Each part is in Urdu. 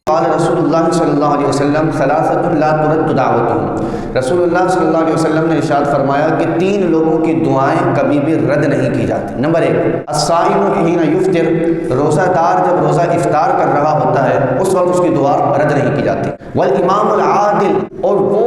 قال رسول اللہ صلی اللہ علیہ وسلم ثلاثۃ لا ترد دعوتهم، رسول اللہ صلی اللہ علیہ وسلم نے ارشاد فرمایا کہ 3 لوگوں کی دعائیں کبھی بھی رد نہیں کی جاتی۔ نمبر 1، الصائم حین یفطر، روزہ دار جب روزہ افطار کر رہا ہوتا ہے اس وقت اس کی دعا رد نہیں کی جاتی۔ والامام العادل، اور وہ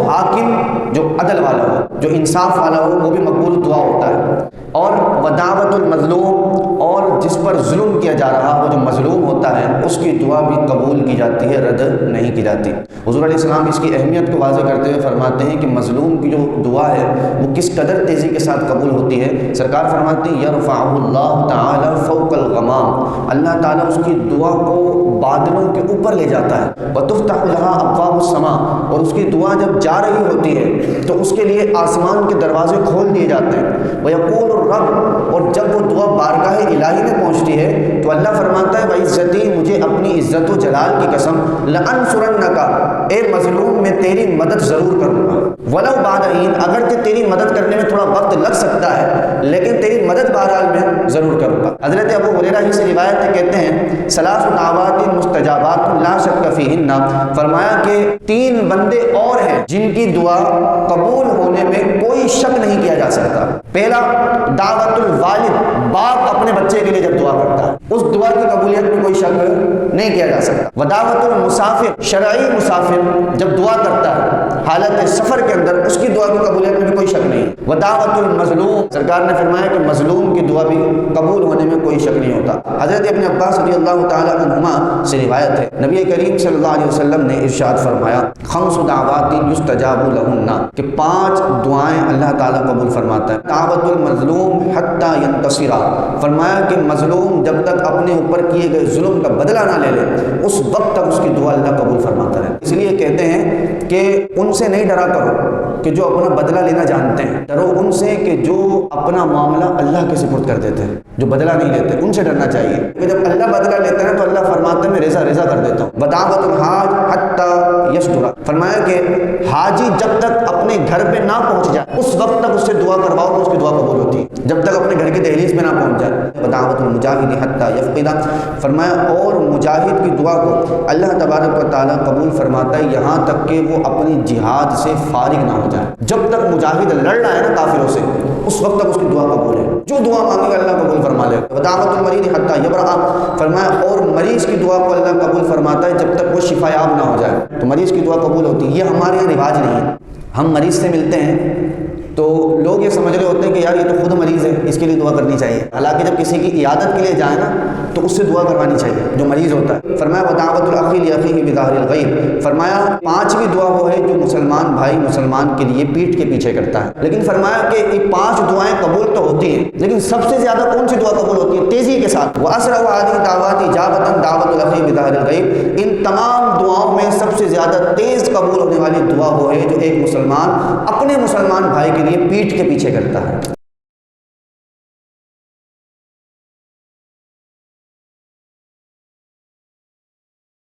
حاکم جو عدل والا ہو، جو انصاف والا ہو، وہ بھی مقبول دعا ہوتا ہے۔ اور ودعوت المظلوم، اور جس پر ظلم کیا جا رہا ہو، جو مظلوم ہوتا ہے، اس کی دعا بھی قبول کی جاتی ہے، رد نہیں کی جاتی۔ حضور علیہ السلام اس کی اہمیت کو واضح کرتے ہوئے فرماتے ہیں کہ مظلوم کی جو دعا ہے وہ کس قدر تیزی کے ساتھ قبول ہوتی ہے۔ سرکار فرماتے ہیں یرفعہ اللہ تعالی فوق الغمام، اللہ تعالیٰ اس کی دعا کو بادلوں کے اوپر لے جاتا ہے۔ وتفتح لها ابواب السماء، اور اس کی دعا جب جا رہی ہوتی ہے تو اس کے لیے آسمان کے دروازے کھول دیے جاتے ہیں۔ ویقول الرب، اور جب وہ دعا بارگاہ الہی میں پہنچتی ہے تو اللہ فرماتا ہے وعزتی، مجھے اپنی عزت و جلال کی قسم، لانصرنک، اے مظلوم میں تیری مدد ضرور کروں گا، ولو بعد حین، اگرچہ تیری مدد کرنے میں تھوڑا وقت لگ سکتا ہے لیکن تیری مدد بہرحال میں ضرور کروں گا۔ حضرت ابو ہریرہ ہی سے روایت ہے، کہتے ہیں ثلاث دعوات مستجابات لا شک فیہن، فرمایا کہ 3 بندے اور ہیں جن کی دعا قبول ہونے میں کوئی شک نہیں کیا جا سکتا۔ پہلا، دعوت الوالد، باپ اپنے بچے کے لیے جب دعا کرتا ہے اس دعا کی قبولیت میں کوئی شک نہیں کیا جا سکتا۔ ودعوت المسافر، شرعی مسافر جب دعا کرتا ہے حالت سفر کے اندر، اس کی دعا کی قبولیت میں بھی کوئی شک نہیں۔ ودعوت المظلوم، سرکار نے فرمایا کہ مظلوم کی دعا بھی قبول ہونے میں کوئی شک نہیں ہوتا۔ حضرت ابن عباس رضی اللہ تعالی عنہما سے روایت ہے، نبی کریم صلی اللہ علیہ وسلم نے ارشاد فرمایا خمس دعوات یستجاب لہن، کہ 5 دعائیں اللہ تعالیٰ قبول فرماتا ہے۔ دعوت المظلوم حتی ینتصر، فرمایا کہ مظلوم جب تک اپنے اوپر کیے گئے ظلم کا بدلہ نہ لے لے اس وقت تک اس کی دعا اللہ قبول فرماتا ہے۔ اس لیے کہتے ہیں کہ ان سے نہیں ڈرا کرو کہ جو اپنا بدلہ لینا جانتے ہیں، ڈرو ان سے کہ جو اپنا معاملہ اللہ کے سپرد کر دیتے ہیں، جو بدلہ نہیں لیتے، ان سے ڈرنا چاہیے۔ کہ جب اللہ بدلہ لیتا ہے تو اللہ فرماتا ہے میں ریزہ ریزہ کر دیتا ہوں۔ ودعوت الحاج حتی یستر، فرمایا کہ حاجی جب تک اپنے گھر پہ نہ پہنچ جائے اس وقت تک اس سے دعا کرواؤ تو اس کی دعا قبول ہوتی ہے، جب تک اپنے گھر کی دہلیز پہ نہ پہنچ جائے۔ ودعوت المجاہد حتی یفقد، فرمایا اور مجاہد کی دعا کو اللہ تبارک و تعالیٰ قبول فرماتا ہے یہاں تک کہ وہ اپنی جہاد سے فارغ نہ ہو جائے۔ جب تک مجاہد لڑ رہا ہے نا کافروں سے اس وقت تک اس کی دعا قبول ہے، جو دعا مانگے گا اللہ قبول فرما لے گا۔ ودعوت المریض حتی یبرأ، فرمایا اور مریض کی دعا کو اللہ قبول فرماتا ہے جب تک وہ شفا یاب نہ ہو جائے، تو مریض کی دعا قبول ہوتی ہے۔ یہ ہمارے یہاں رواج نہیں ہے، ہم مریض سے ملتے ہیں تو لوگ یہ سمجھ رہے ہوتے ہیں کہ یار یہ تو خود مریض ہے اس کے لیے دعا کرنی چاہیے، حالانکہ جب کسی کی عیادت کے لیے جائیں نا تو اس سے دعا کروانی چاہیے جو مریض ہوتا ہے۔ فرمایا ودعوت الاخی لاخیہ بظاہر الغیب، فرمایا 5ویں دعا وہ ہے جو مسلمان بھائی مسلمان کے لیے پیٹھ کے پیچھے کرتا ہے۔ لیکن فرمایا کہ یہ 5 دعائیں قبول تو ہوتی ہیں لیکن سب سے زیادہ کون سی دعا قبول ہوتی ہے؟ تیزی کے ساتھ۔ واسرع هذه الدعوات اجابۃ دعوت الاخی بظاہر الغیب، ان تمام دعاؤں میں سب سے زیادہ تیز قبول ہونے والی دعا وہ ہے جو ایک مسلمان اپنے مسلمان بھائی کے لیے پیٹھ کے پیچھے کرتا ہے۔